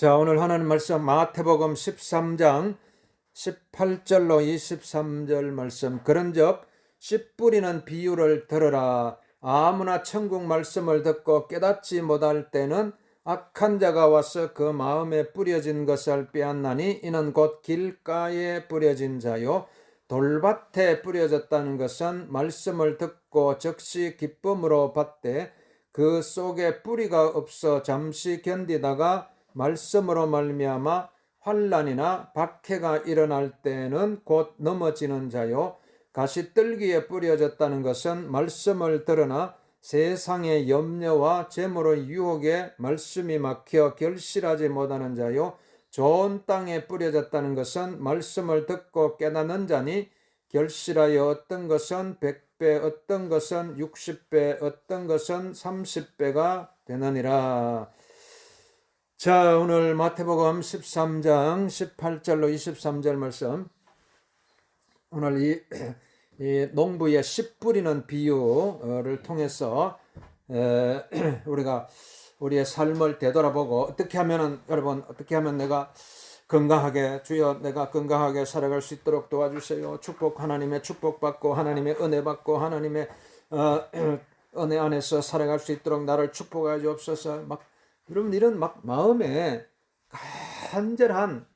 자, 오늘 하나님 말씀 마태복음 13장 18절로 23절 말씀. 그런즉 씨 뿌리는 비유를 들으라. 아무나 천국 말씀을 듣고 깨닫지 못할 때는 악한 자가 와서 그 마음에 뿌려진 것을 빼앗나니 이는 곧 길가에 뿌려진 자요 돌밭에 뿌려졌다는 것은 말씀을 듣고 즉시 기쁨으로 받되 그 속에 뿌리가 없어 잠시 견디다가 말씀으로 말미암아 환난이나 박해가 일어날 때는 곧 넘어지는 자요 가시떨기에 뿌려졌다는 것은 말씀을 들으나 세상의 염려와 재물의 유혹에 말씀이 막혀 결실하지 못하는 자요 좋은 땅에 뿌려졌다는 것은 말씀을 듣고 깨닫는 자니 결실하여 어떤 것은 100배, 어떤 것은 60배, 어떤 것은 30배가 되느니라. 자, 오늘 마태복음 13장 18절로 23절 말씀. 오늘 이 농부의 씨 뿌리는 비유를 통해서 우리가 우리의 삶을 되돌아보고 어떻게 하면은, 여러분, 어떻게 하면 내가 건강하게, 주여 내가 건강하게 살아갈 수 있도록 도와주세요. 하나님의 축복받고 하나님의 은혜 받고 하나님의 은혜 안에서 살아갈 수 있도록 나를 축복하여 주옵소서. 여러분, 이런 마음에 간절한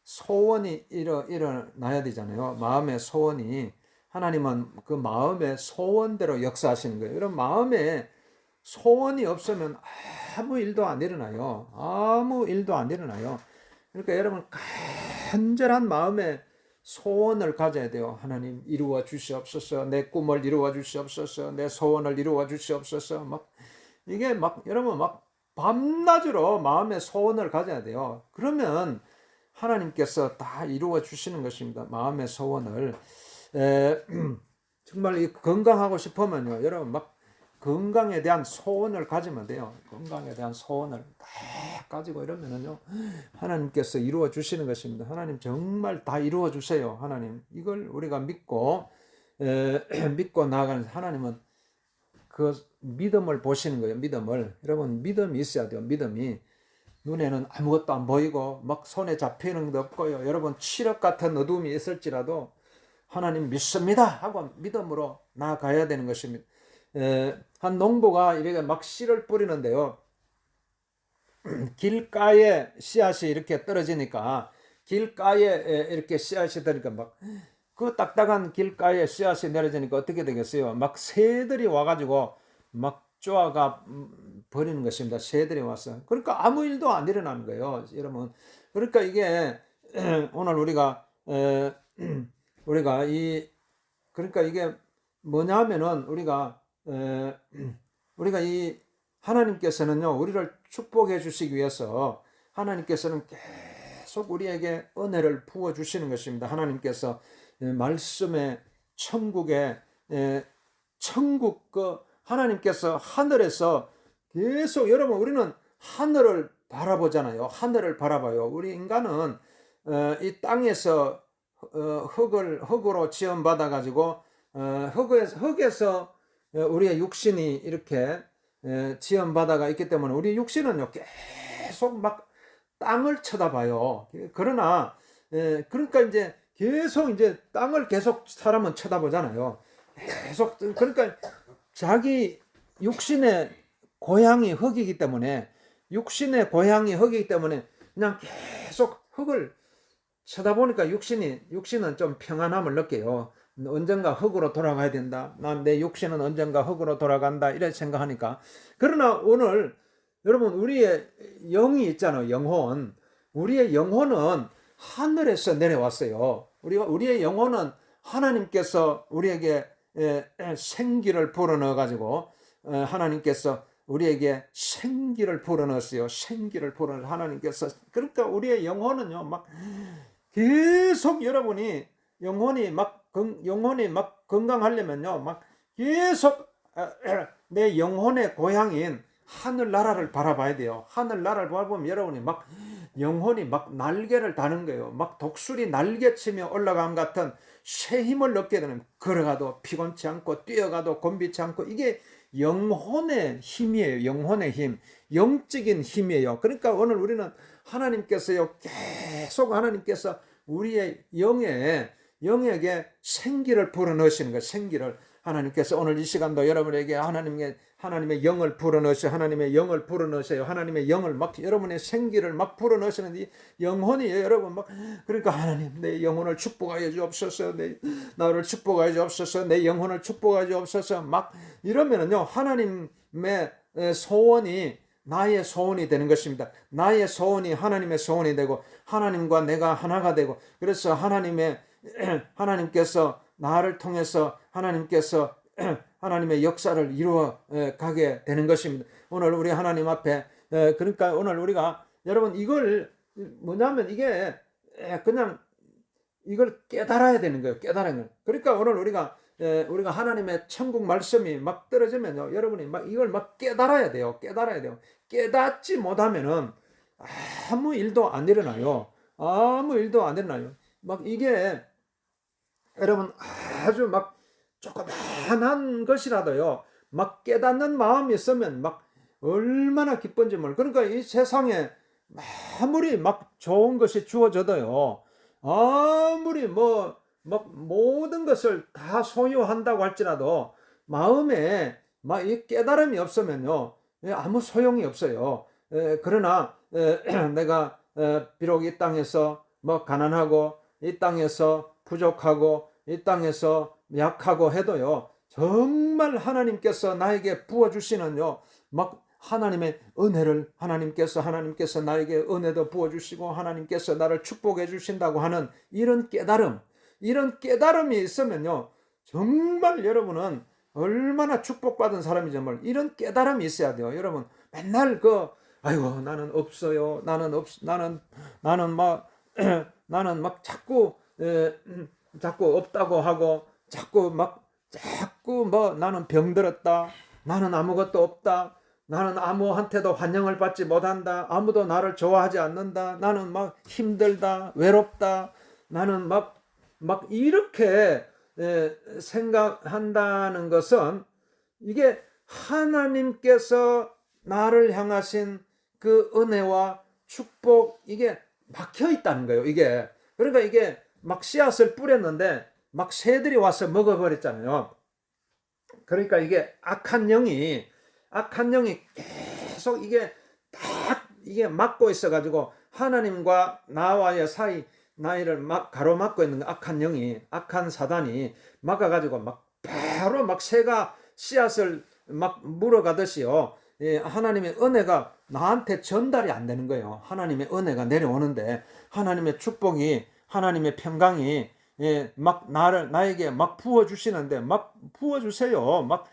소원이 일어나야 되잖아요. 마음의 소원이. 하나님은 그 마음의 소원대로 역사하시는 거예요. 여러분, 마음에 소원이 없으면 아무 일도 안 일어나요. 아무 일도 안 일어나요. 그러니까 여러분, 간절한 마음의 소원을 가져야 돼요. 하나님, 이루어 주시옵소서. 내 꿈을 이루어 주시옵소서. 내 소원을 이루어 주시옵소서. 이게 여러분, 밤낮으로 마음의 소원을 가져야 돼요. 그러면 하나님께서 다 이루어 주시는 것입니다. 마음의 소원을. 정말 건강하고 싶으면요, 여러분, 건강에 대한 소원을 가지면 돼요. 건강에 대한 소원을 다 가지고 이러면은요, 하나님께서 이루어 주시는 것입니다. 하나님 정말 다 이루어 주세요. 하나님, 이걸 우리가 믿고 나아가는, 하나님은 그 믿음을 보시는 거예요. 믿음을. 여러분, 믿음이 있어야 돼요. 믿음이. 눈에는 아무것도 안 보이고 손에 잡히는 것도 없고요. 여러분, 칠흑 같은 어둠이 있을지라도 하나님 믿습니다 하고 믿음으로 나아가야 되는 것입니다. 한 농부가 이렇게 씨를 뿌리는데요, 길가에 씨앗이 이렇게 떨어지니까, 길가에 이렇게 씨앗이 떨어지니까 그 딱딱한 길가에 씨앗이 내려지니까 어떻게 되겠어요? 새들이 와가지고 쪼아가 버리는 것입니다. 새들이 와서. 그러니까 아무 일도 안 일어나는 거예요, 여러분. 그러니까 이게 오늘 우리가 그러니까 이게 뭐냐면은 우리가 이 하나님께서는요, 우리를 축복해 주시기 위해서 하나님께서는 계속 우리에게 은혜를 부어 주시는 것입니다. 하나님께서 말씀의 천국에 하나님께서 하늘에서 계속, 여러분, 우리는 하늘을 바라보잖아요. 하늘을 바라봐요. 우리 인간은 이 땅에서 흙으로 지음받아 가지고 흙에서 우리의 육신이 이렇게 지음받아가 있기 때문에 우리 육신은요, 계속 땅을 쳐다봐요. 그러나 그러니까 이제 계속 땅을 계속 사람은 쳐다보잖아요. 계속. 그러니까 자기 육신의 고향이 흙이기 때문에, 그냥 계속 흙을 쳐다보니까 육신은 좀 평안함을 느껴요. 언젠가 흙으로 돌아가야 된다. 내 육신은 언젠가 흙으로 돌아간다. 이렇게 생각하니까. 그러나 오늘 여러분, 우리의 영이 있잖아요. 영혼. 우리의 영혼은 하늘에서 내려왔어요. 우리의 영혼은 하나님께서 우리에게 생기를 불어넣어 가지고, 하나님께서 우리에게 생기를 불어넣었어요. 생기를 불어넣어 하나님께서. 그러니까 우리의 영혼은요, 계속, 여러분이 영혼이 건강하려면요, 계속 내 영혼의 고향인 하늘나라를 바라봐야 돼요. 하늘나라를 바라보면 여러분이 영혼이 날개를 다는 거예요. 독수리 날개치며 올라감 같은 새 힘을 얻게 되는, 걸어가도 피곤치 않고 뛰어가도 곤비치 않고, 이게 영혼의 힘이에요. 영혼의 힘, 영적인 힘이에요. 그러니까 오늘 우리는 하나님께서요, 계속 하나님께서 우리의 영에게 생기를 불어넣으시는 거예요. 생기를. 하나님께서 오늘 이 시간도 여러분에게 하나님의 영을 불어넣으셔. 하나님의 영을 불어넣으세요. 하나님의 영을 막 여러분의 생기를 막 불어넣으시는 이 영혼이 여러분 막, 그러니까 하나님 내 영혼을 축복하여 주옵소서. 나를 축복하여 주옵소서. 내 영혼을 축복하여 주옵소서. 막 이러면은요, 하나님의 소원이 나의 소원이 되는 것입니다. 나의 소원이 하나님의 소원이 되고 하나님과 내가 하나가 되고, 그래서 하나님께서 나를 통해서 하나님의 역사를 이루어 가게 되는 것입니다. 오늘 우리 하나님 앞에, 그러니까 오늘 우리가 여러분 이걸 뭐냐면 이게 그냥 이걸 깨달아야 되는 거예요. 깨달은 거. 그러니까 오늘 우리가 하나님의 천국 말씀이 막 떨어지면요, 여러분이 막 이걸 막 깨달아야 돼요. 깨닫지 못하면은 아무 일도 안 일어나요. 막 이게 여러분 아주 막 조그만한 것이라도요, 막 깨닫는 마음이 있으면 막 얼마나 기쁜지 몰라요. 그러니까 이 세상에 아무리 막 좋은 것이 주어져도요, 아무리 막 모든 것을 다 소유한다고 할지라도 마음에 막 이 깨달음이 없으면요, 아무 소용이 없어요. 그러나 내가 비록 이 땅에서 뭐 가난하고 이 땅에서 부족하고 이 땅에서 약하고 해도요, 정말 하나님께서 나에게 부어주시는요, 막 하나님의 은혜를 하나님께서 나에게 은혜도 부어주시고 하나님께서 나를 축복해 주신다고 하는 이런 깨달음이 있으면요, 정말 여러분은 얼마나 축복받은 사람이죠. 이런 깨달음이 있어야 돼요. 여러분 맨날 아이고 나는 없어요. 나는 막 자꾸 없다고 하고 자꾸 나는 병들었다. 나는 아무것도 없다. 나는 아무한테도 환영을 받지 못한다. 아무도 나를 좋아하지 않는다. 나는 막 힘들다. 외롭다. 나는 막 이렇게 생각한다는 것은 이게 하나님께서 나를 향하신 그 은혜와 축복, 이게 막혀 있다는 거예요. 이게 그러니까 이게 막 씨앗을 뿌렸는데 막 새들이 와서 먹어버렸잖아요. 그러니까 이게 악한 영이 계속 이게 막고 있어가지고 하나님과 나와의 사이 나이를 막 가로막고 있는 악한 영이, 악한 사단이 막아가지고 바로 새가 씨앗을 막 물어가듯이요. 하나님의 은혜가 나한테 전달이 안 되는 거예요. 하나님의 은혜가 내려오는데 하나님의 축복이, 하나님의 평강이 나에게 막 부어주시는데 막 부어주세요. 막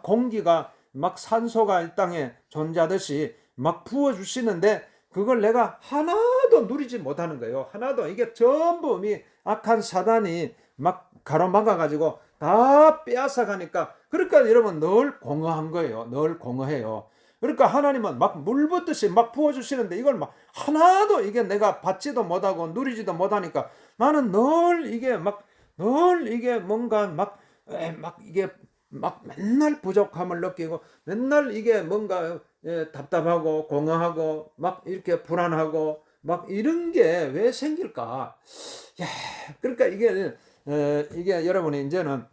공기가 막 산소가 이 땅에 존재하듯이 막 부어주시는데 그걸 내가 하나도 누리지 못하는 거예요. 하나도. 이게 전부 악한 사단이 막 가로막아가지고 다 빼앗아 가니까, 그러니까 여러분 늘 공허한 거예요. 늘 공허해요. 그러니까 하나님은 막 물붓듯이 막 부어주시는데 이걸 막 하나도 이게 내가 받지도 못하고 누리지도 못하니까 나는 늘 이게 뭔가 이게 맨날 부족함을 느끼고 맨날 이게 뭔가 답답하고 공허하고 막 이렇게 불안하고 막 이런 게 왜 생길까? 야, 그러니까 이게 여러분이 이제는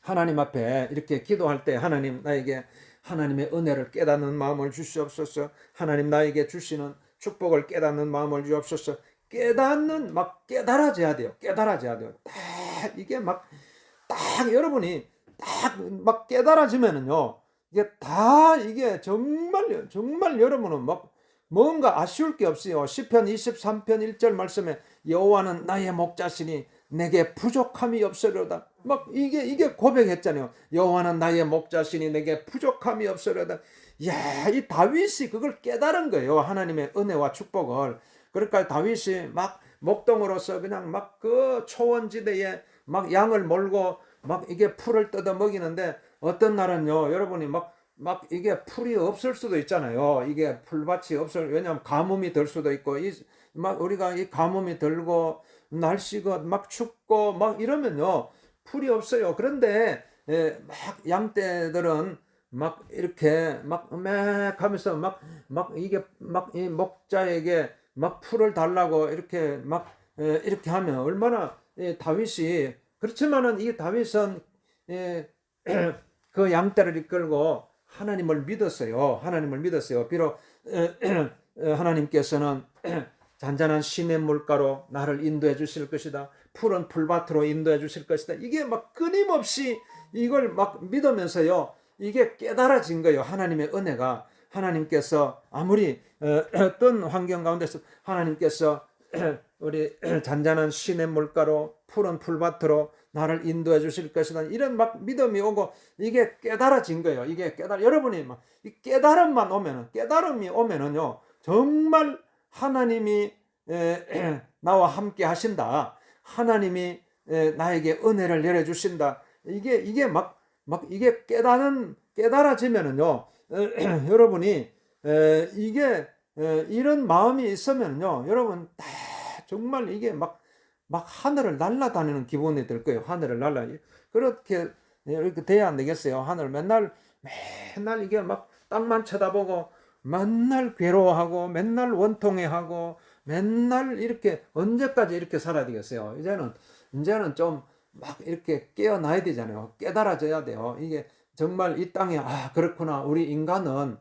하나님 앞에 이렇게 기도할 때 하나님 나에게 하나님의 은혜를 깨닫는 마음을 주시옵소서. 하나님 나에게 주시는 축복을 깨닫는 마음을 주옵소서. 깨달아져야 돼요. 이게 여러분이 깨달아지면은요, 이게 정말 여러분은 뭔가 아쉬울 게 없어요. 시편 23편 1절 말씀에 여호와는 나의 목자시니 내게 부족함이 없으려다. 이게 고백했잖아요. 여호와는 나의 목자시니 내게 부족함이 없으려다. 야, 이 다윗이 그걸 깨달은 거예요. 하나님의 은혜와 축복을. 그러니까 다윗이 목동으로서 그냥 그 초원지대에 양을 몰고 이게 풀을 뜯어 먹이는데 어떤 날은요, 여러분이 이게 풀이 없을 수도 있잖아요. 이게 풀밭이 왜냐하면 가뭄이 들 수도 있고, 우리가 이 가뭄이 들고, 날씨가 춥고, 이러면요, 풀이 없어요. 그런데 막 양떼들은 막 이렇게 막 하면서 막 이게 막 이 목자에게 막 풀을 달라고 이렇게 막 이렇게 하면 얼마나 다윗이 그렇지만은 이 다윗은 예, 그 양떼를 이끌고 하나님을 믿었어요. 하나님을 믿었어요. 비록 하나님께서는 잔잔한 시냇 물가로 나를 인도해 주실 것이다. 푸른 풀밭으로 인도해 주실 것이다. 이게 막 끊임없이 이걸 막 믿으면서요. 이게 깨달아진 거예요. 하나님의 은혜가. 하나님께서 아무리 어떤 환경 가운데서 하나님께서 우리 잔잔한 시냇 물가로 푸른 풀밭으로 나를 인도해 주실 것이다. 이런 막 믿음이 오고 이게 깨달아진 거예요. 이게 여러분이 막 이 깨달음이 오면은요. 정말 하나님이 나와 함께 하신다. 하나님이 나에게 은혜를 내려 주신다. 이게 막 이게 깨달아지면은요. 여러분이 이게 이런 마음이 있으면요. 여러분 다 정말 이게 막 하늘을 날아다니는 기분이 들 거예요. 하늘을 그렇게 이렇게 돼야 안 되겠어요. 하늘 맨날 이게 막 땅만 쳐다보고 맨날 괴로워하고 맨날 원통해하고 맨날 이렇게 언제까지 이렇게 살아야 되겠어요. 이제는 좀 막 이렇게 깨어나야 되잖아요. 깨달아져야 돼요. 이게 정말 이 땅에 그렇구나. 우리 인간은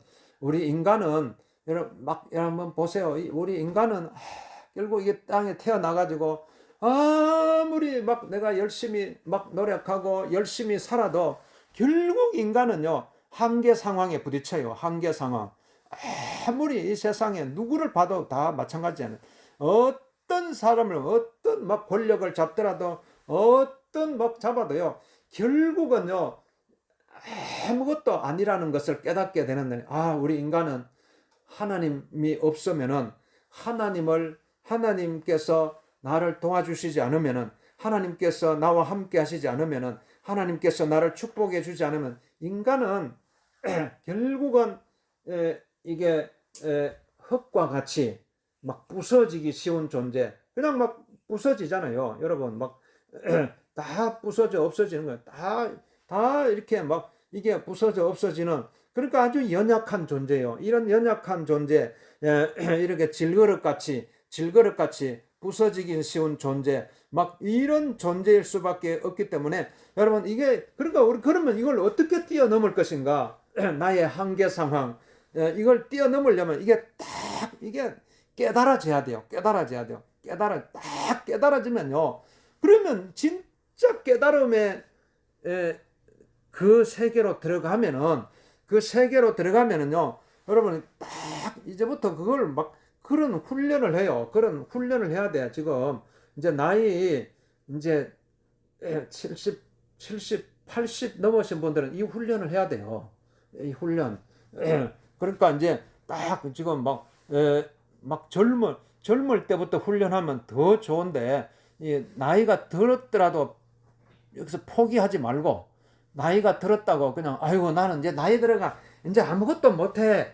여러분 보세요. 우리 인간은 결국 이 땅에 태어나 가지고 아무리 막 내가 열심히 막 노력하고 열심히 살아도 결국 인간은요. 한계 상황에 부딪혀요. 한계 상황. 아무리 이 세상에 누구를 봐도 다 마찬가지잖아요. 어떤 사람을 어떤 막 권력을 잡더라도 어떤 막 잡아도요. 결국은요. 아무것도 아니라는 것을 깨닫게 되는데 우리 인간은 하나님이 없으면은 하나님께서 나를 도와주시지 않으면은 하나님께서 나와 함께 하시지 않으면은 하나님께서 나를 축복해 주지 않으면 인간은 결국은 이게 흙과 같이 막 부서지기 쉬운 존재. 그냥 막 부서지잖아요. 여러분 막 다 부서져 없어지는 거예요. 다 이렇게 막 이게 부서져 없어지는 그러니까 아주 연약한 존재예요. 이런 연약한 존재 이렇게 질그릇같이 부서지기 쉬운 존재 막 이런 존재일 수밖에 없기 때문에 여러분 이게 그러니까 그러면 이걸 어떻게 뛰어넘을 것인가? 나의 한계 상황 이걸 뛰어넘으려면 이게 깨달아져야 돼요. 딱 깨달아지면요. 그러면 진짜 깨달음의 그 세계로 들어가면은요. 여러분 딱 이제부터 그걸 막 그런 훈련을 해요. 그런 훈련을 해야 돼. 지금 이제 나이 이제 70, 80 넘으신 분들은 이 훈련을 해야 돼요. 이 훈련. 그러니까 이제 딱 지금 막 젊을 때부터 훈련하면 더 좋은데 이 나이가 들었더라도 여기서 포기하지 말고 나이가 들었다고 그냥 아이고 나는 이제 나이 들어가 이제 아무것도 못해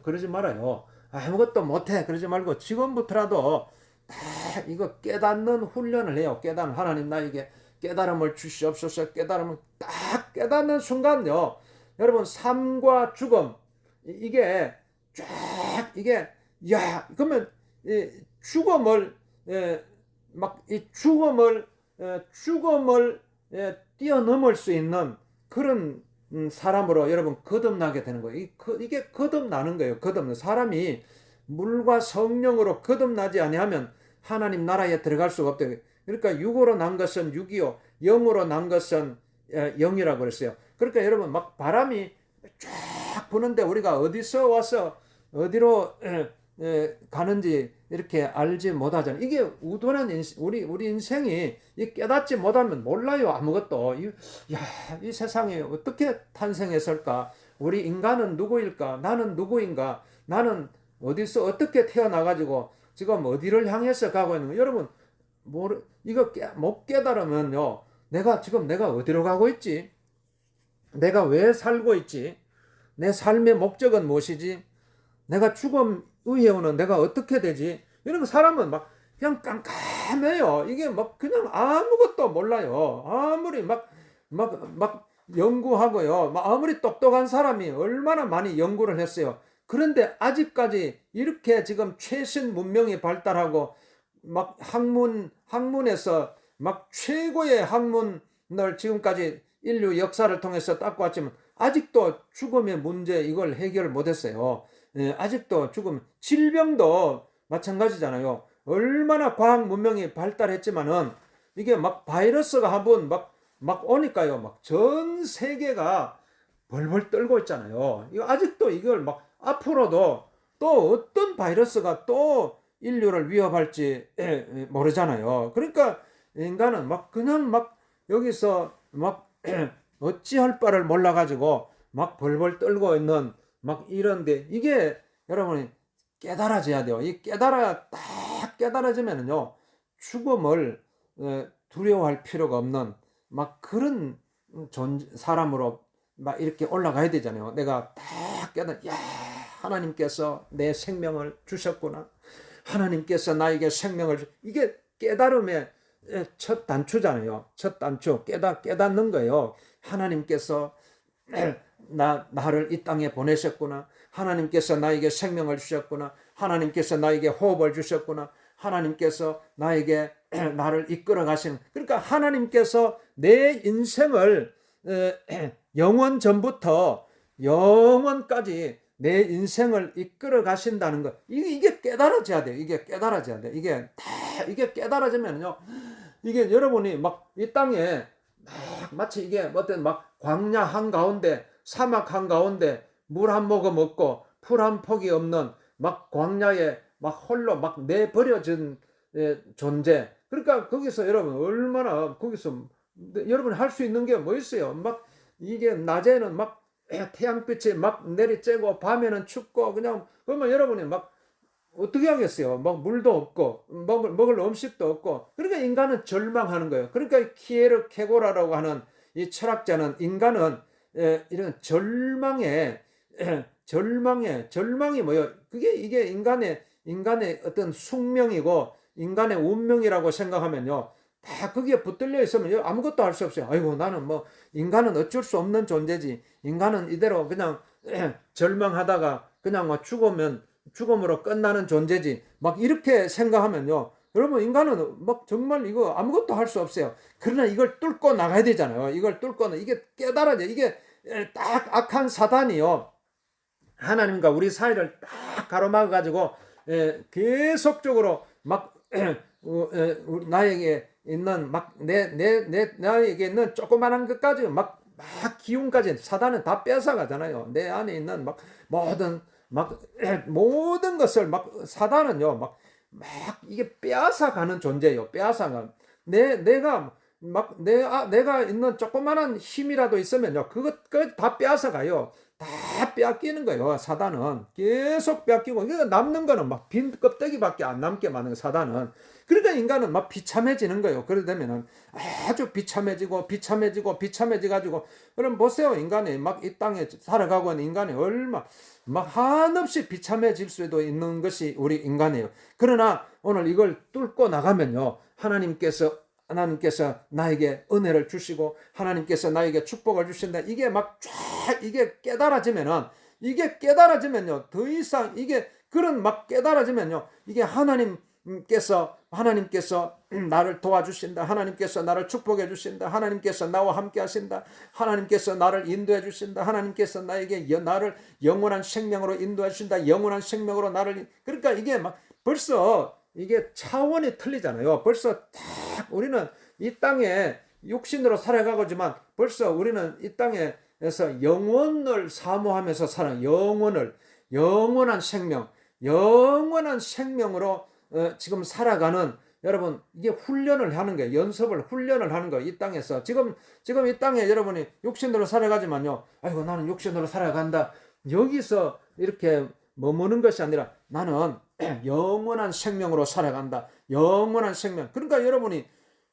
그러지 말아요. 아무것도 못해 그러지 말고 지금부터라도 다 이거 깨닫는 훈련을 해요. 하나님 나에게 깨달음을 주시옵소서. 깨달음을 딱 깨닫는 순간요. 여러분 삶과 죽음 이게 쫙 이게 그러면 이 죽음을 막 이 죽음을 뛰어넘을 수 있는 그런 사람으로 여러분 거듭나게 되는 거예요. 이게 거듭나는 거예요. 사람이 물과 성령으로 거듭나지 아니하면 하나님 나라에 들어갈 수가 없다. 그러니까 육으로 난 것은 육이요 영으로 난 것은 영이라고 그랬어요. 그러니까 여러분 막 바람이 쫙 부는데 우리가 어디서 와서 어디로 가는지 이렇게 알지 못하잖아요. 이게 우둔한 우리 인생이 깨닫지 못하면 몰라요. 아무것도. 이 세상에 어떻게 탄생했을까? 우리 인간은 누구일까? 나는 누구인가? 나는 어디서 어떻게 태어나가지고 지금 어디를 향해서 가고 있는 거 여러분 이거 못 깨달으면요. 내가 어디로 가고 있지? 내가 왜 살고 있지? 내 삶의 목적은 무엇이지? 내가 죽음 이후에는 내가 어떻게 되지? 이런 사람은 막 그냥 깜깜해요. 이게 막 그냥 아무것도 몰라요. 아무리 막 막 연구하고요. 막 아무리 똑똑한 사람이 얼마나 많이 연구를 했어요. 그런데 아직까지 이렇게 지금 최신 문명이 발달하고 막 학문에서 막 최고의 학문을 지금까지 인류 역사를 통해서 닦고 왔지만 아직도 죽음의 문제 이걸 해결을 못했어요. 예, 아직도 죽음, 질병도 마찬가지잖아요. 얼마나 과학 문명이 발달했지만은 이게 막 바이러스가 한번 막 오니까요. 막 전 세계가 벌벌 떨고 있잖아요. 이거 아직도 이걸 막 앞으로도 또 어떤 바이러스가 또 인류를 위협할지 모르잖아요. 그러니까 인간은 막 그냥 막 여기서 막 어찌할 바를 몰라가지고 막 벌벌 떨고 있는 막 이런데 이게 여러분이 깨달아져야 돼요. 이 딱 깨달아지면은요 죽음을 두려워할 필요가 없는 막 그런 사람으로 막 이렇게 올라가야 되잖아요. 내가 딱 야, 하나님께서 내 생명을 주셨구나. 하나님께서 나에게 생명을 이게 깨달음의 첫 단추잖아요. 첫 단추 깨닫는 거예요. 하나님께서 나를 이 땅에 보내셨구나. 하나님께서 나에게 생명을 주셨구나. 하나님께서 나에게 호흡을 주셨구나. 하나님께서 나에게 나를 이끌어 가시는 그러니까 하나님께서 내 인생을 영원 전부터 영원까지 내 인생을 이끌어 가신다는 것 이게 깨달아져야 돼요. 이게 깨달아져야 돼요. 이게 깨달아지면요. 이게 여러분이 막 이 땅에 마치 이게 어떤 막 광야 한가운데 사막 한가운데 물 한 모금 없고 풀 한 폭이 없는 막 광야에 막 홀로 막 내버려진 존재. 그러니까 거기서 여러분 얼마나 거기서 여러분 할 수 있는 게 뭐 있어요? 막 이게 낮에는 막 태양빛이 막 내리쬐고 밤에는 춥고 그냥 그러면 여러분이 막 어떻게 하겠어요? 막 물도 없고 먹을 음식도 없고 그러니까 인간은 절망하는 거예요. 그러니까 키에르 케고라라고 하는 이 철학자는 인간은 이런 절망이 뭐예요? 그게 이게 인간의 어떤 숙명이고 인간의 운명이라고 생각하면요. 다 거기에 붙들려 있으면 아무것도 할 수 없어요. 아이고 나는 뭐 인간은 어쩔 수 없는 존재지. 인간은 이대로 그냥 절망하다가 그냥 뭐 죽음으로 끝나는 존재지. 막 이렇게 생각하면요. 여러분 인간은 막 정말 이거 아무것도 할 수 없어요. 그러나 이걸 뚫고 나가야 되잖아요. 이걸 뚫고는 이게 깨달아져. 이게 딱 악한 사단이요. 하나님과 우리 사이를 딱 가로막아 가지고 계속적으로 막 나에게 있는 막 나에게 있는 조그만한 것까지 막 기운까지 사단은 다 뺏어 가잖아요. 내 안에 있는 막 막 모든 것을 막 사단은요 막 이게 빼앗아 가는 존재예요. 빼앗아가 내가 막 내가 있는 조그만한 힘이라도 있으면요 그것 다 빼앗아 가요. 다 빼앗기는 거예요. 사단은 계속 빼앗기고 그러니까 남는 거는 막 빈 껍데기밖에 안 남게 만드는 사단은. 그러니까 인간은 막 비참해지는 거예요. 그러다 되면은 아주 비참해지고 가지고 그럼 보세요. 인간이 막 이 땅에 살아가고 있는 인간이 얼마 막 한없이 비참해질 수도 있는 것이 우리 인간이에요. 그러나 오늘 이걸 뚫고 나가면요. 하나님께서 나에게 은혜를 주시고 하나님께서 나에게 축복을 주신다. 이게 막 이게 깨달아지면요. 더 이상 이게 그런 막 깨달아지면요. 이게 하나님께서 나를 도와주신다. 하나님께서 나를 축복해 주신다. 하나님께서 나와 함께 하신다. 하나님께서 나를 인도해 주신다. 하나님께서 나를 영원한 생명으로 인도해 주신다. 영원한 생명으로 나를 그러니까 이게 막 벌써 이게 차원이 틀리잖아요. 벌써 딱 우리는 이 땅에 육신으로 살아가고지만 벌써 우리는 이 땅에서 영원을 사모하면서 살아 영원한 생명으로 지금 살아가는 여러분 이게 훈련을 하는 거예요. 훈련을 하는 거예요. 이 땅에서 지금 이 땅에 여러분이 육신으로 살아가지만요. 아이고 나는 육신으로 살아간다. 여기서 이렇게 머무는 것이 아니라 나는 영원한 생명으로 살아간다. 영원한 생명. 그러니까 여러분이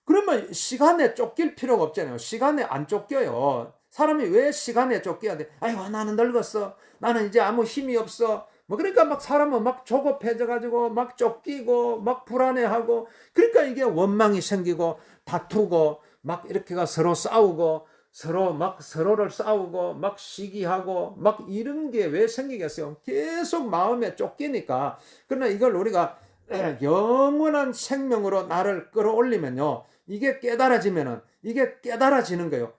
그러면 시간에 쫓길 필요가 없잖아요. 시간에 안 쫓겨요. 사람이 왜 시간에 쫓겨야 돼? 아이고 나는 늙었어. 나는 이제 아무 힘이 없어. 뭐 그러니까 막 사람은 막 조급해져 가지고 막 쫓기고 막 불안해하고 그러니까 이게 원망이 생기고 다투고 막 이렇게가 서로 싸우고 서로 막 서로를 싸우고 막 시기하고 막 이런 게 왜 생기겠어요? 계속 마음에 쫓기니까. 그러나 이걸 우리가 영원한 생명으로 나를 끌어올리면요, 이게 깨달아지면은 이게 깨달아지는 거예요.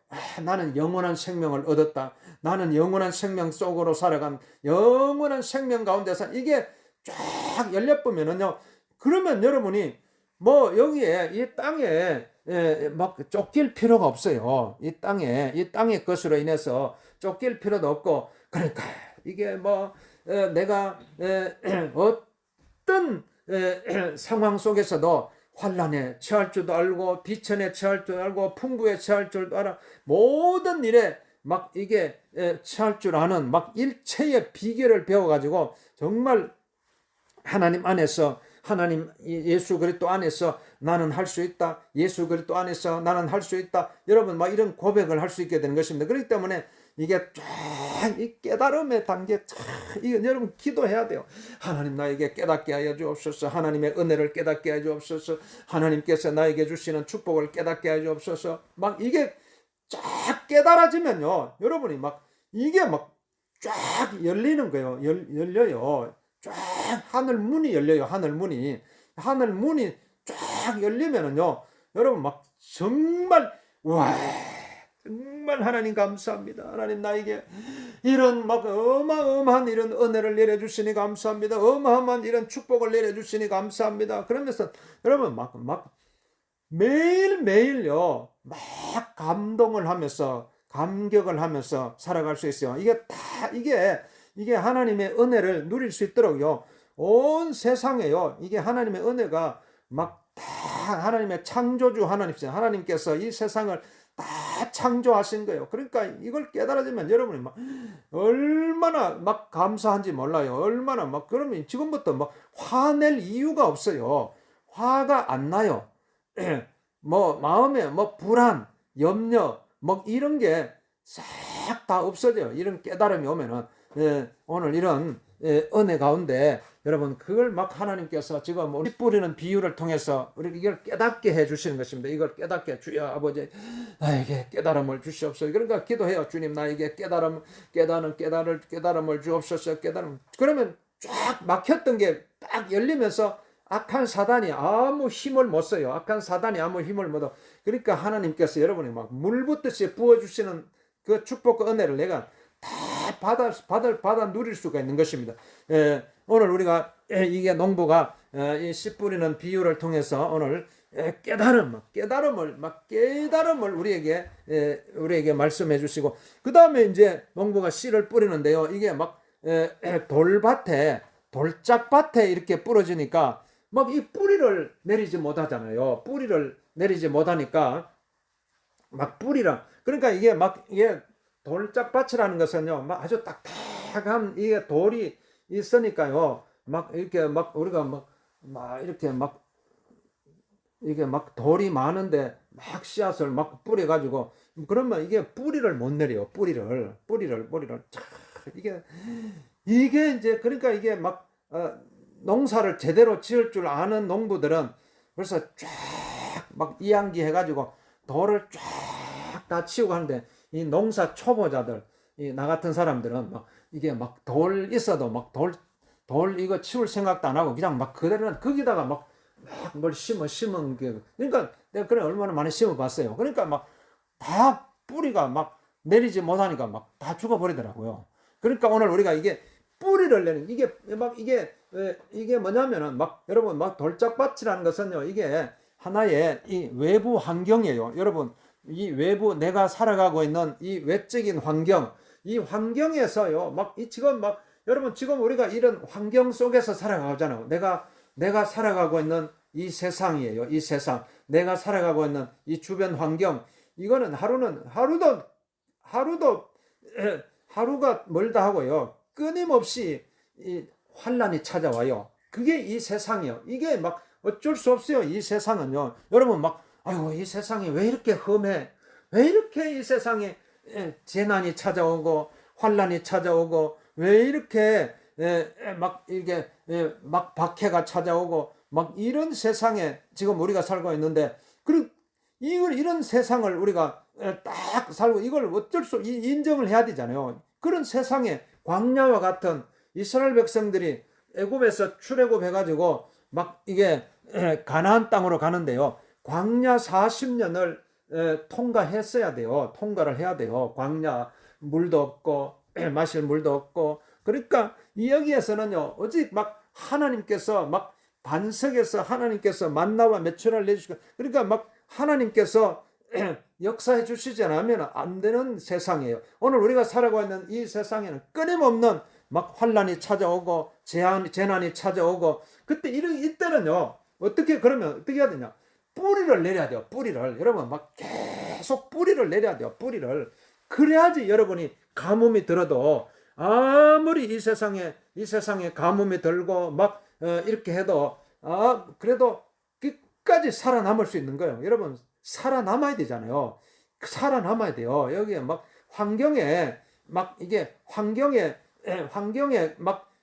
나는 영원한 생명을 얻었다. 나는 영원한 생명 속으로 살아간 영원한 생명 가운데서 이게 쫙 열려보면은요, 그러면 여러분이 뭐 여기에 이 땅에 막 쫓길 필요가 없어요. 이 땅의 것으로 인해서 쫓길 필요도 없고. 그러니까 이게 뭐 내가 어떤 상황 속에서도 환란에 처할 줄도 알고 비천에 처할 줄도 알고 풍부에 처할 줄도 알아. 모든 일에 막 이게 처할 줄 아는 막 일체의 비결을 배워가지고 정말 하나님 안에서, 하나님 예수 그리스도 안에서 나는 할 수 있다. 예수 그리스도 안에서 나는 할 수 있다. 여러분 막 이런 고백을 할 수 있게 되는 것입니다. 그렇기 때문에 이게 쫙이 깨달음의 단계, 이거 여러분 기도해야 돼요. 하나님 나에게 깨닫게 하여 주옵소서. 하나님의 은혜를 깨닫게 하여 주옵소서. 하나님께서 나에게 주시는 축복을 깨닫게 하여 주옵소서. 막 이게 쫙 깨달아지면요, 여러분이 막 이게 막 쫙 열리는 거예요. 열려요. 쫙 하늘 문이 열려요. 하늘 문이 쫙 열리면은요, 여러분 막 정말 와, 정말 하나님 감사합니다. 하나님 나에게 이런 막 어마어마한 이런 은혜를 내려주시니 감사합니다. 어마어마한 이런 축복을 내려주시니 감사합니다. 그러면서 여러분 막 매일매일요, 막 감동을 하면서 감격을 하면서 살아갈 수 있어요. 이게 하나님의 은혜를 누릴 수 있도록요, 온 세상에요, 이게 하나님의 은혜가 막 다 하나님의 창조주 하나님이세요. 하나님께서 이 세상을 다 창조하신 거예요. 그러니까 이걸 깨달아지면 여러분이 막 얼마나 막 감사한지 몰라요. 얼마나 막, 그러면 지금부터 막 화낼 이유가 없어요. 화가 안 나요. 뭐 마음에 뭐 불안, 염려, 뭐 이런 게 싹 다 없어져요. 이런 깨달음이 오면은 오늘 이런 은혜 가운데 여러분 그걸 막 하나님께서 지금 우리 뿌리는 비유를 통해서 우리 이걸 깨닫게 해 주시는 것입니다. 이걸 깨닫게, 주여 아버지 나에게 깨달음을 주시옵소서. 그러니까 기도해요. 주님 나에게 깨달음을 주옵소서. 깨달음. 그러면 쫙 막혔던 게 딱 열리면서 악한 사단이 아무 힘을 못 써요. 악한 사단이 아무 힘을 못 얻어. 그러니까 하나님께서 여러분이 막 물붓듯이 부어주시는 그 축복과 은혜를 내가 다 받아 누릴 수가 있는 것입니다. 오늘 우리가 이게 농부가 이 씨 뿌리는 비유를 통해서 오늘 깨달음을 우리에게 말씀해 주시고, 그 다음에 이제 농부가 씨를 뿌리는데요. 이게 막 돌짝밭에 이렇게 부러지니까 막 이 뿌리를 내리지 못하잖아요. 뿌리를 내리지 못하니까 막 그러니까 이게 돌짝밭이라는 것은요, 막 아주 딱딱한 이게 돌이 있으니까요, 막 이렇게 막 우리가 막 이렇게 막 이게 막 돌이 많은데 막 씨앗을 막 뿌려가지고 그러면 이게 뿌리를 못 내려요. 뿌리를 쫙 이게 이제, 그러니까 이게 막 농사를 제대로 지을 줄 아는 농부들은 벌써 쫙 막 이양기 해가지고 돌을 쫙 다 치우고 하는데, 이 농사 초보자들, 나 같은 사람들은 막 이게 막 돌 있어도 막 돌 이거 치울 생각도 안 하고 그냥 막 그대로 거기다가 막 뭘 심은 게, 그러니까 내가 그래 얼마나 많이 심어봤어요. 그러니까 막 다 뿌리가 막 내리지 못하니까 막 다 죽어버리더라고요. 그러니까 오늘 우리가 이게 뿌리를 내는 이게 뭐냐면은 막 여러분 막 돌짝밭이라는 것은요, 이게 하나의 이 외부 환경이에요. 여러분 이 외부 내가 살아가고 있는 이 외적인 환경, 이 환경에서요 막 이 지금 막 여러분 지금 우리가 이런 환경 속에서 살아가잖아요. 내가 살아가고 있는 이 세상이에요. 이 세상, 내가 살아가고 있는 이 주변 환경, 이거는 하루가 멀다 하고요, 끊임없이 이 환란이 찾아와요. 그게 이 세상이요. 이게 막 어쩔 수 없어요. 이 세상은요. 여러분 막 아이고 이 세상이 왜 이렇게 험해? 왜 이렇게 이 세상에 재난이 찾아오고 환란이 찾아오고 왜 이렇게 막 이게 막 박해가 찾아오고 막 이런 세상에 지금 우리가 살고 있는데, 이런 세상을 우리가 딱 살고 이걸 어쩔 수 인정을 해야 되잖아요. 그런 세상에 광야와 같은 이스라엘 백성들이 애굽에서 출애굽해가지고 막 이게 가나안 땅으로 가는데요. 광야 40년을 통과했어야 돼요. 통과를 해야 돼요. 광야 물도 없고 마실 물도 없고. 그러니까 여기에서는요, 오직 막 하나님께서 막 반석에서 하나님께서 만나와 메추라를 내주시고, 그러니까 막 하나님께서 역사해 주시지 않으면 안 되는 세상이에요. 오늘 우리가 살아가고 있는 이 세상에는 끊임없는 막 환란이 찾아오고 재난이 찾아오고, 그때 이때는요, 그러면 어떻게 해야 되냐? 뿌리를 내려야 돼요. 뿌리를. 여러분 막 계속 뿌리를 내려야 돼요. 뿌리를. 그래야지 여러분이 가뭄이 들어도, 아무리 이 세상에 가뭄이 들고 막 이렇게 해도 그래도 끝까지 살아남을 수 있는 거예요. 여러분 살아남아야 되잖아요. 살아남아야 돼요. 여기에 막 환경에 막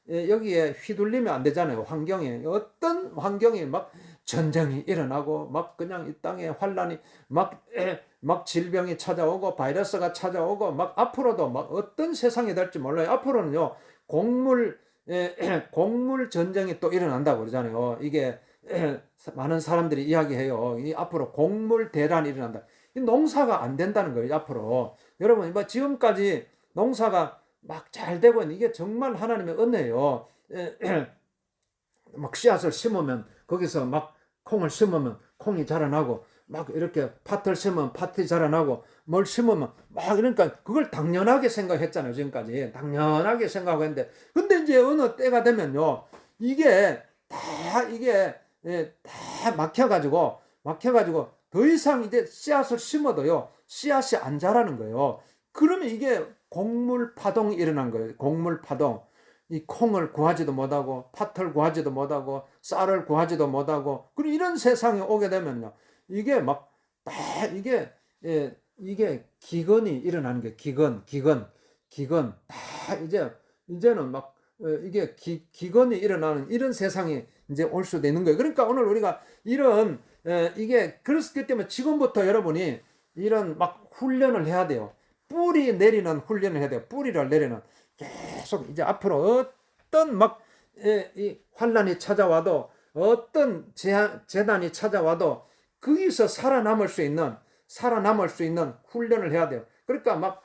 여기에 휘둘리면 안 되잖아요. 어떤 환경이 막 전쟁이 일어나고 막 그냥 이 땅에 환란이 막 질병이 찾아오고 바이러스가 찾아오고 막 앞으로도 막 어떤 세상이 될지 몰라요. 앞으로는요, 곡물 전쟁이 또 일어난다고 그러잖아요. 이게 많은 사람들이 이야기해요. 이 앞으로 곡물 대란이 일어난다. 이 농사가 안 된다는 거예요. 앞으로 여러분 뭐 지금까지 농사가 막 잘 되고 있는 이게 정말 하나님의 은혜예요. 막 씨앗을 심으면 거기서 막 콩을 심으면 콩이 자라나고, 막 이렇게 팥을 심으면 팥이 자라나고, 뭘 심으면 막 이러니까 그걸 당연하게 생각했잖아요. 지금까지 당연하게 생각하고 했는데, 근데 이제 어느 때가 되면요, 이게 다 막혀가지고 더 이상 이제 씨앗을 심어도요, 씨앗이 안 자라는 거예요. 그러면 이게 곡물 파동이 일어난 거예요. 곡물 파동. 이 콩을 구하지도 못하고 팥을 구하지도 못하고 쌀을 구하지도 못하고, 그리고 이런 세상에 오게 되면요, 이게 막 다 이게 기근이 일어나는 게 기근 다 이제는 막 이게 기근이 일어나는 이런 세상이 이제 올 수도 있는 거예요. 그러니까 오늘 우리가 이런 이게 그렇기 때문에 지금부터 여러분이 이런 막 훈련을 해야 돼요. 뿌리 내리는 훈련을 해야 돼요. 뿌리를 내리는. 계속 이제 앞으로 어떤 막 이 환란이 찾아와도, 어떤 재난이 찾아와도 거기서 살아남을 수 있는 훈련을 해야 돼요. 그러니까 막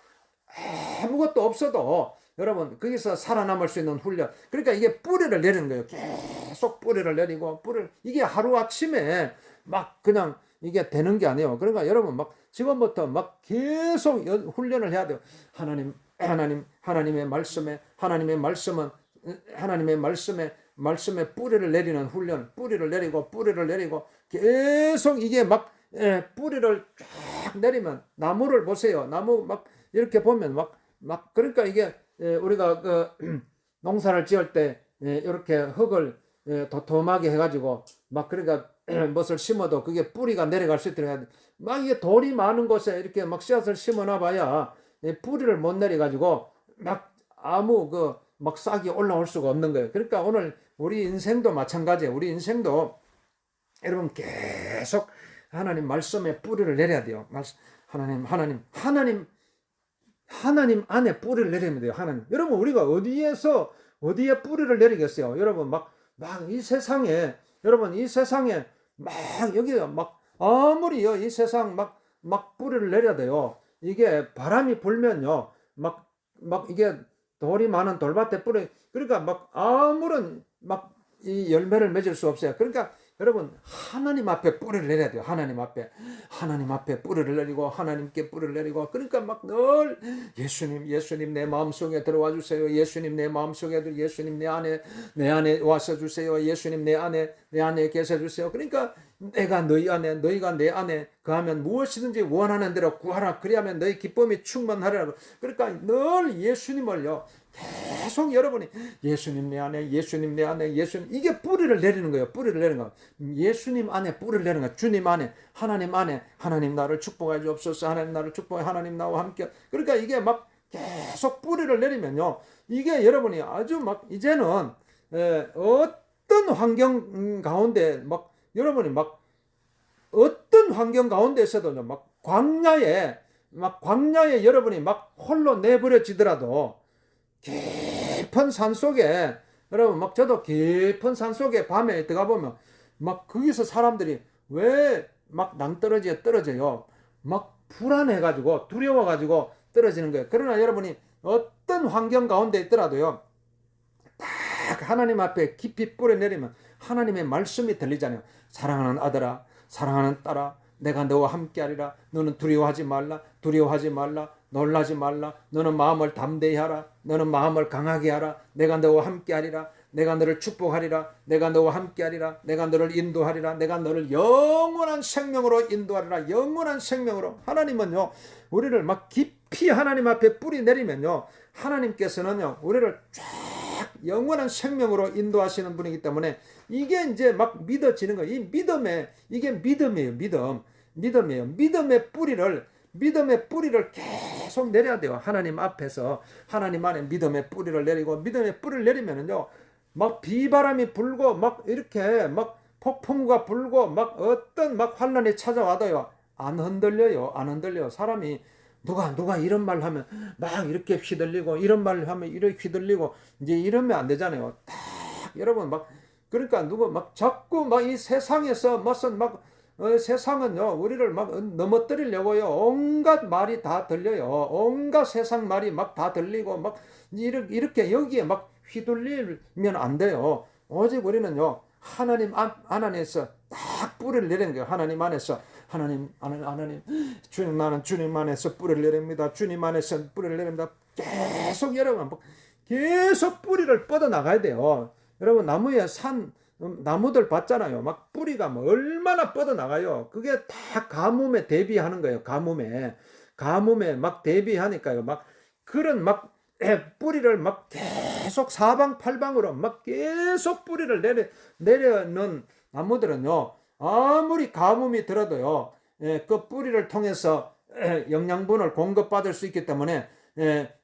아무것도 없어도 여러분 거기서 살아남을 수 있는 훈련. 그러니까 이게 뿌리를 내리는 거예요. 계속 뿌리를 내리고 이게 하루아침에 막 그냥 이게 되는 게 아니에요. 그러니까 여러분 막 지금부터 막 계속 훈련을 해야 돼요. 하나님의 말씀에 뿌리를 내리는 훈련, 뿌리를 내리고 계속 이게 막 뿌리를 쫙 내리면, 나무를 보세요. 나무 막 이렇게 보면 막 그러니까 이게 우리가 그 농사를 지을 때 이렇게 흙을 도톰하게 해가지고 막 그러니까 무엇을 심어도 그게 뿌리가 내려갈 수 있도록 해야 돼. 막 이게 돌이 많은 곳에 이렇게 막 씨앗을 심어놔봐야 뿌리를 못 내려가지고 막 아무 막 싹이 올라올 수가 없는 거예요. 그러니까 오늘 우리 인생도 마찬가지예요. 우리 인생도 여러분 계속 하나님 말씀에 뿌리를 내려야 돼요. 하나님 안에 뿌리를 내리면 돼요. 여러분 우리가 어디에 뿌리를 내리겠어요? 여러분 막 이 세상에, 여러분 이 세상에 막 여기 막 아무리요 이 세상 막 뿌리를 내려야 돼요. 이게 바람이 불면요 막 이게 돌이 많은 돌밭에 그러니까 막 아무런 막 이 열매를 맺을 수 없어요. 그러니까 여러분 하나님 앞에 뿌리를 내려야 돼요. 하나님 앞에 뿌리를 내리고 하나님께 뿌리를 내리고, 그러니까 막 늘 예수님 내 마음속에 들어와 주세요. 예수님 내 마음속에 예수님 내 안에 와서 주세요. 예수님 내 안에 계셔 주세요. 그러니까 내가 너희 안에 너희가 내 안에 그하면 무엇이든지 원하는 대로 구하라. 그리하면 너희 기쁨이 충만하리라. 그러니까 늘 예수님을요 계속 여러분이 예수님 내 안에 이게 뿌리를 내리는 거예요. 뿌리를 내리는 거. 예수님 안에 뿌리를 내리는 거. 주님 안에 하나님 나를 축복해 주옵소서. 하나님 나를 축복해. 하나님 나와 함께. 그러니까 이게 막 계속 뿌리를 내리면요, 이게 여러분이 아주 막 이제는 어떤 환경 가운데 막 여러분이 막 어떤 환경 가운데서도 막 광야에 여러분이 막 홀로 내버려지더라도 깊은 산 속에, 여러분 막 저도 깊은 산 속에 밤에 들어가 보면 막 거기서 사람들이 왜 막 낭떠러지에 떨어져요? 막 불안해가지고 두려워가지고 떨어지는 거예요. 그러나 여러분이 어떤 환경 가운데 있더라도요, 딱 하나님 앞에 깊이 뿌려내리면 하나님의 말씀이 들리잖아요. 사랑하는 아들아, 사랑하는 딸아, 내가 너와 함께하리라. 너는 두려워하지 말라. 두려워하지 말라. 놀라지 말라. 너는 마음을 담대히 하라. 너는 마음을 강하게 하라. 내가 너와 함께하리라. 내가 너를 축복하리라. 내가 너와 함께하리라. 내가 너를 인도하리라. 내가 너를 영원한 생명으로 인도하리라. 영원한 생명으로. 하나님은요, 우리를 막 깊이 하나님 앞에 뿌리 내리면요, 하나님께서는요, 우리를 쫙 영원한 생명으로 인도하시는 분이기 때문에 이게 이제 막 믿어지는 거예요. 이 믿음에, 이게 믿음이에요. 믿음이에요. 믿음의 뿌리를 계속 내려야 돼요. 하나님 앞에서 하나님 안에 믿음의 뿌리를 내리고, 믿음의 뿌리를 내리면은요, 막 비바람이 불고 막 이렇게 막 폭풍우가 불고 막 어떤 막 환란이 찾아와도요, 안 흔들려요. 안 흔들려요. 사람이 누가 이런 말 하면 막 이렇게 휘둘리고, 이런 말 하면 이렇게 휘둘리고, 이제 이러면 안 되잖아요. 딱 여러분 막, 그러니까 누구 막 자꾸 막 이 세상에서 무슨 막 세상은요, 우리를 막 넘어뜨리려고요, 온갖 말이 다 들려요. 온갖 세상 말이 막 다 들리고 막 이렇게 여기에 막 휘둘리면 안 돼요. 오직 우리는요, 하나님 안에서 딱 뿌리를 내리는 거예요. 하나님 안에서. 하나님, 주님 안에서 뿌리를 내립니다. 주님 안에서 뿌리를 내립니다. 계속 여러분, 계속 뿌리를 뻗어 나가야 돼요. 여러분, 나무들 봤잖아요. 막 뿌리가 뭐 얼마나 뻗어 나가요. 그게 다 가뭄에 대비하는 거예요. 가뭄에 막 대비하니까요. 막 그런 막 뿌리를 막 계속 사방팔방으로 막 계속 뿌리를 내려는 나무들은요, 아무리 가뭄이 들어도요, 그 뿌리를 통해서 영양분을 공급받을 수 있기 때문에,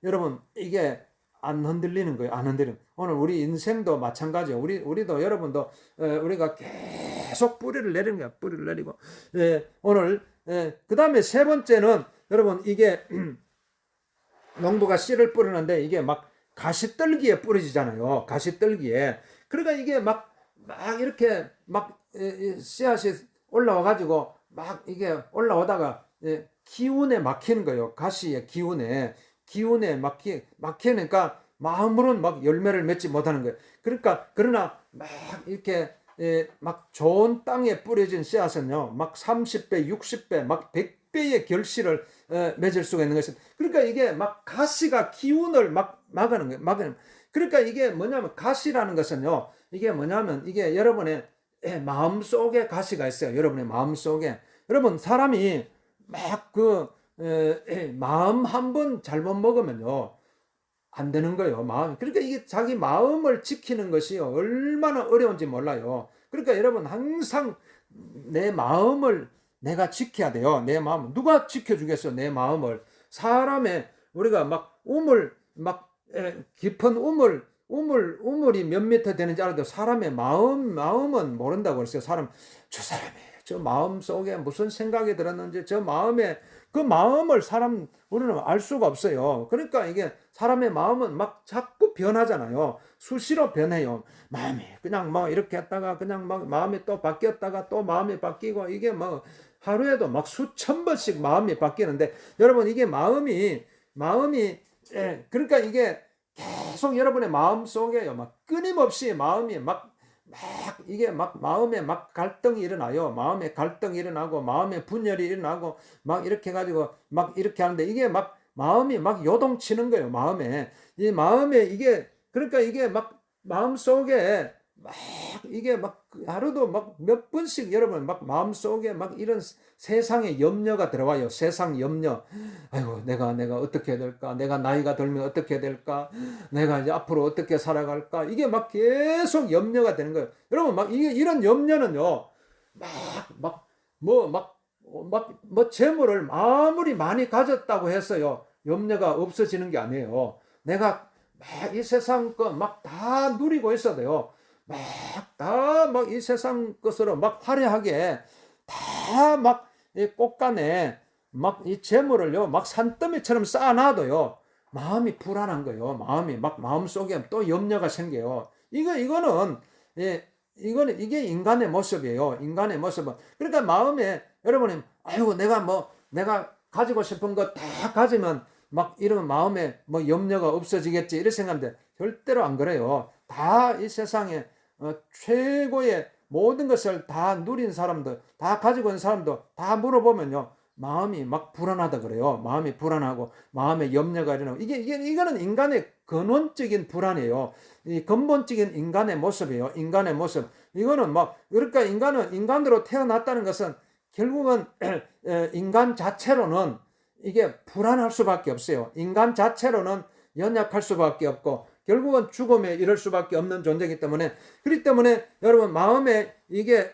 여러분, 이게 안 흔들리는 거예요. 안 흔들리는. 오늘 우리 인생도 마찬가지예요. 우리도 여러분도 우리가 계속 뿌리를 내리는 거야. 뿌리를 내리고. 오늘 그 다음에 세 번째는, 여러분, 이게 농부가 씨를 뿌리는데 이게 막 가시떨기에 뿌려지잖아요. 가시떨기에. 그러니까 이게 막 이렇게 막 씨앗이 올라와 가지고 막 이게 올라오다가 기운에 막히는 거예요. 가시의 기운에 막히니까 마음으로는 막 열매를 맺지 못하는 거예요. 그러니까 그러나 막 이렇게 막 좋은 땅에 뿌려진 씨앗은요, 막 30배, 60배, 막 100배의 결실을 맺을 수가 있는 것입니다. 그러니까 이게 막 가시가 기운을 막 막는 거예요. 그러니까 이게 뭐냐면, 가시라는 것은요, 이게 뭐냐면, 이게 여러분의 마음 속에 가시가 있어요. 여러분의 마음 속에. 여러분, 사람이 막 마음 한 번 잘못 먹으면요, 안 되는 거예요. 그러니까 이게 자기 마음을 지키는 것이 얼마나 어려운지 몰라요. 그러니까 여러분, 항상 내 마음을 내가 지켜야 돼요. 내 마음. 누가 지켜주겠어, 내 마음을. 우리가 깊은 우물이 몇 미터 되는지 알아도 사람의 마음은 모른다고 그랬어요. 저 사람이 저 마음 속에 무슨 생각이 들었는지, 그 마음을 우리는 알 수가 없어요. 그러니까 이게 사람의 마음은 막 자꾸 변하잖아요. 수시로 변해요. 마음이 그냥 막 이렇게 했다가 그냥 막 마음이 또 바뀌었다가 또 마음이 바뀌고, 이게 뭐 하루에도 막 수천 번씩 마음이 바뀌는데, 여러분, 이게 마음이 그러니까 이게 계속 여러분의 마음 속에요, 막 끊임없이 마음이 이게 마음에 막 갈등이 일어나요. 마음에 갈등이 일어나고, 마음에 분열이 일어나고, 막 이렇게 해가지고, 막 이렇게 하는데, 이게 마음이 막 요동치는 거예요, 그러니까 이게 마음 속에 이게 하루도 몇 번씩 여러분 마음 속에 이런 세상의 염려가 들어와요. 세상 염려. 아이고, 내가 어떻게 해야 될까? 내가 나이가 들면 어떻게 해야 될까? 내가 이제 앞으로 어떻게 살아갈까? 이게 계속 염려가 되는 거예요. 여러분, 이런 염려는요, 재물을 아무리 많이 가졌다고 해서요, 염려가 없어지는 게 아니에요. 내가 이 세상 거 다 누리고 있어도요, 이 세상 것으로 화려하게 다 막 이 꽃간에 막 이 재물을요 막 산더미처럼 쌓아놔도요 마음이 불안한 거예요. 마음이 막 마음속에 또 염려가 생겨요. 이거는 예, 이거는 이게 인간의 모습이에요. 인간의 모습은. 그러니까 마음에 여러분이 아이고 내가 가지고 싶은 거 다 가지면 막 이런 마음에 뭐 염려가 없어지겠지 이런 생각인데 절대로 안 그래요. 다 이 세상에 최고의 모든 것을 다 누린 사람들, 다 가지고 있는 사람도 다 물어보면요. 마음이 막 불안하다 그래요. 마음이 불안하고 마음에 염려가 일어나고 이거는 인간의 근원적인 불안이에요. 이 근본적인 인간의 모습이에요. 인간의 모습. 이거는 막 그러니까 인간은 인간으로 태어났다는 것은 결국은 인간 자체로는 이게 불안할 수밖에 없어요. 인간 자체로는 연약할 수밖에 없고 결국은 죽음에 이를 수밖에 없는 존재이기 때문에 그렇기 때문에 여러분 마음에 이게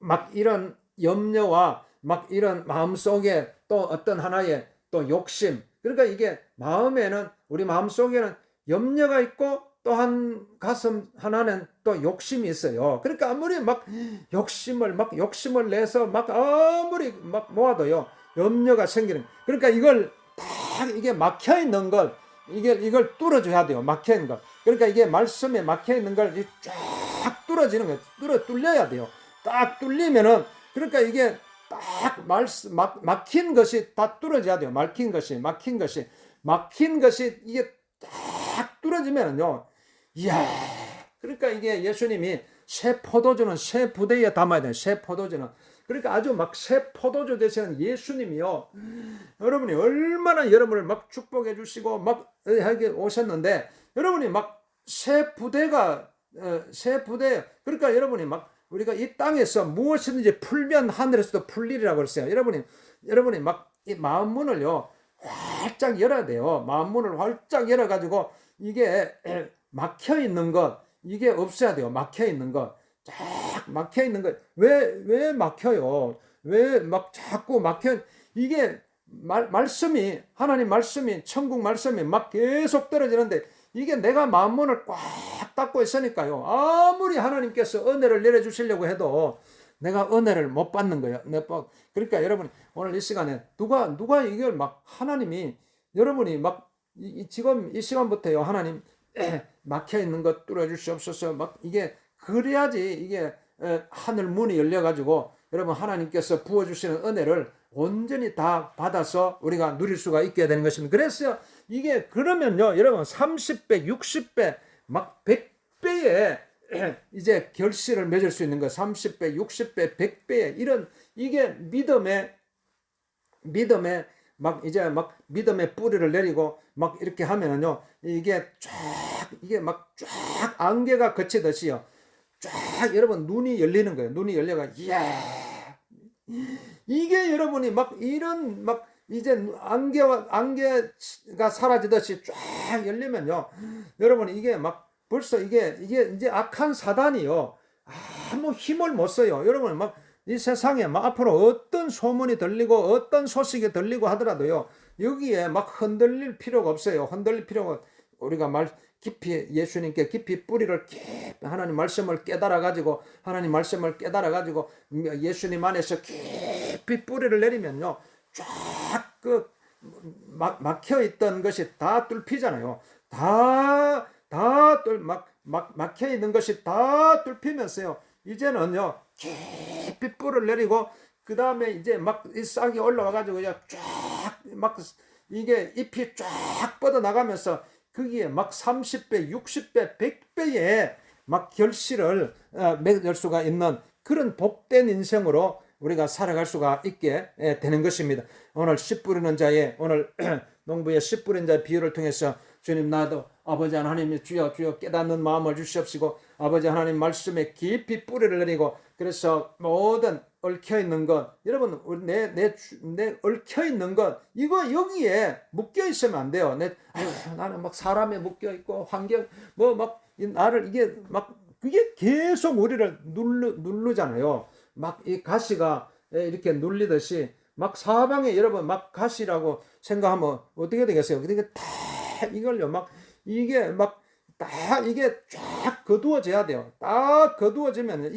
막 이런 염려와 막 이런 마음속에 또 어떤 하나의 또 욕심 그러니까 이게 마음에는 우리 마음속에는 염려가 있고 또한 가슴 하나는 또 욕심이 있어요. 그러니까 아무리 막 욕심을 내서 막 아무리 막 모아도요 염려가 생기는 그러니까 이걸 딱 이게 막혀 있는 걸 이걸 뚫어줘야 돼요. 막혀 있는 거. 그러니까 이게 말씀에 막혀 있는 걸 쫙 뚫어지는 거예요. 뚫려야 돼요. 딱 뚫리면은 그러니까 이게 딱 막힌 것이 다 뚫어져야 돼요. 막힌 것이 이게 딱 뚫어지면은요. 이야. 그러니까 이게 예수님이 새 포도주는 새 부대에 담아야 돼요. 새 포도주는. 그러니까 아주 막 새 포도주 되시는 예수님이요. 여러분이 얼마나 여러분을 막 축복해 주시고 막 하게 오셨는데 여러분이 막 새 부대 그러니까 여러분이 막 우리가 이 땅에서 무엇이든지 풀면 하늘에서도 풀리리라고 그랬어요. 여러분이 막 이 마음 문을요 활짝 열어야 돼요. 마음 문을 활짝 열어 가지고 이게 막혀 있는 것 이게 없어야 돼요. 막혀 있는 것 쫙 막혀 있는 것 왜 막혀요? 왜 막 자꾸 막혀 이게 말씀이 하나님 말씀이 천국 말씀이 막 계속 떨어지는데 이게 내가 마음 문을 꽉 닫고 있으니까요. 아무리 하나님께서 은혜를 내려주시려고 해도 내가 은혜를 못 받는 거예요. 그러니까 여러분 오늘 이 시간에 누가 이걸 막 하나님이 여러분이 막 지금 이 시간부터요 하나님 막혀 있는 것 뚫어 주시옵소서 막 이게 그래야지 이게 하늘 문이 열려 가지고 여러분 하나님께서 부어 주시는 은혜를 온전히 다 받아서 우리가 누릴 수가 있게 되는 것입니다. 그래서 이게 그러면요 여러분 30배 60배 막 100배의 이제 결실을 맺을 수 있는 거 30배 60배 100배의 이런 이게 믿음의 막 이제 막 믿음의 뿌리를 내리고 막 이렇게 하면은요 이게 쫙 안개가 거치듯이요 쫙 여러분 눈이 열리는 거예요. 눈이 열려가 이야 이게 여러분이 막 이런 막 이제 안개가 사라지듯이 쫙 열리면요 여러분이 이게 막 벌써 이게 이제 악한 사단이요 아무 힘을 못 써요. 여러분 막 이 세상에 막 앞으로 어떤 소문이 들리고 어떤 소식이 들리고 하더라도요 여기에 막 흔들릴 필요가 없어요. 흔들릴 필요가 우리가 깊이 예수님께 깊이 뿌리를 하나님 말씀을 깨달아 가지고 예수님 안에서 깊이 뿌리를 내리면요 쫙 막혀 있던 것이 다 뚫히잖아요. 막혀 있는 것이 다 뚫히면서요 이제는요 깊이 뿌리를 내리고 그 다음에 이제 막 이 싹이 올라와 가지고 쫙막 이게 잎이 쫙 뻗어 나가면서 거기에 막 30배, 60배, 100배의 막 결실을 맺을 수가 있는 그런 복된 인생으로 우리가 살아갈 수가 있게 되는 것입니다. 오늘 씨 뿌리는 자의 오늘 농부의 씨 뿌리는 자의 비유를 통해서 주님 나도 아버지 하나님이 주여 깨닫는 마음을 주시옵시고 아버지 하나님 말씀에 깊이 뿌리를 내리고 그래서 모든 얽혀있는 것 여러분 내 얽혀있는 것 이거 여기에 묶여있으면 안 돼요. 나는 막 사람에 묶여있고 환경 나를 이게 막 그게 계속 우리를 누르잖아요. 막 이 가시가 이렇게 눌리듯이 막 사방에 여러분 막 가시라고 생각하면 어떻게 되겠어요? 그러니까 다 이걸요 막 이게 막 딱 이게 쫙 거두어져야 돼요. 딱 거두어지면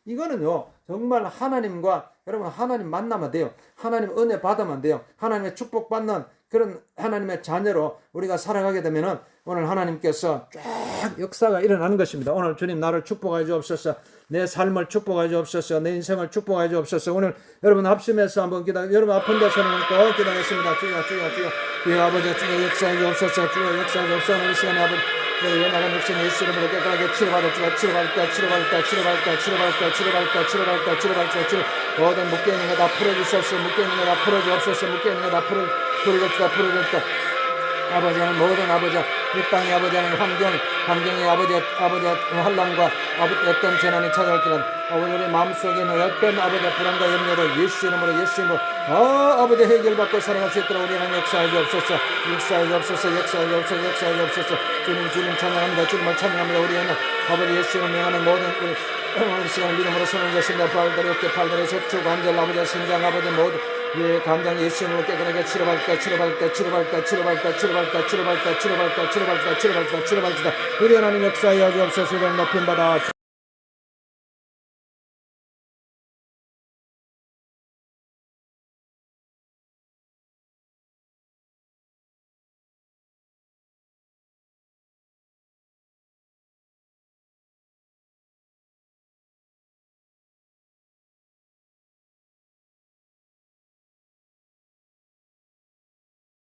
이거는요 정말 하나님과 여러분 하나님 만나면 돼요. 하나님 은혜 받으면 돼요. 하나님의 축복받는 그런 하나님의 자녀로 우리가 살아가게 되면은 오늘 하나님께서 쫙 역사가 일어나는 것입니다. 오늘 주님 나를 축복하여 주옵소서. 내 삶을 축복하여 주옵소서. 내 인생을 축복하여 주옵소서. 오늘 여러분 합심해서 한번 여러분 아픈 데서는 꼭 기도하겠습니다. 주여 아버지 주여 역사해 주옵소서. 주여 역사해 주옵소서. 이 시간에 아버지 나간 육신의 예수 이름으로 깨끗하게 치료받을까 모든 묶여있는 거 다 풀어주옵소서. 묶여있는 거 다 풀어주옵소서. 묶여있는 거 다 풀어줍시다. 아버지 하나님 모든 아버지 이 땅의 아버지 하나님 환경의 아버지 환란과 어떤 재난이 찾아올지라도 아버지 우리 마음속에 있는 어떤 아버지 불안과 염려를 예수 이름으로 아버지 해결받고 살아갈 수 있도록 우리 하나님 역사해 주옵소서. 주님 찬양합니다. 주님을 찬양합니다. 우리 하나님 아버지 예수 이름 명하는 모든 우리 시간을 믿음으로 서는 것입니다. 발다리 어깨 팔다리 척추 관절 아버지 신장 아버지 모두 간장 예수 이름으로 깨끗하게 치료받을까 우리 하나님 역사하여 주옵소서. 높임 받아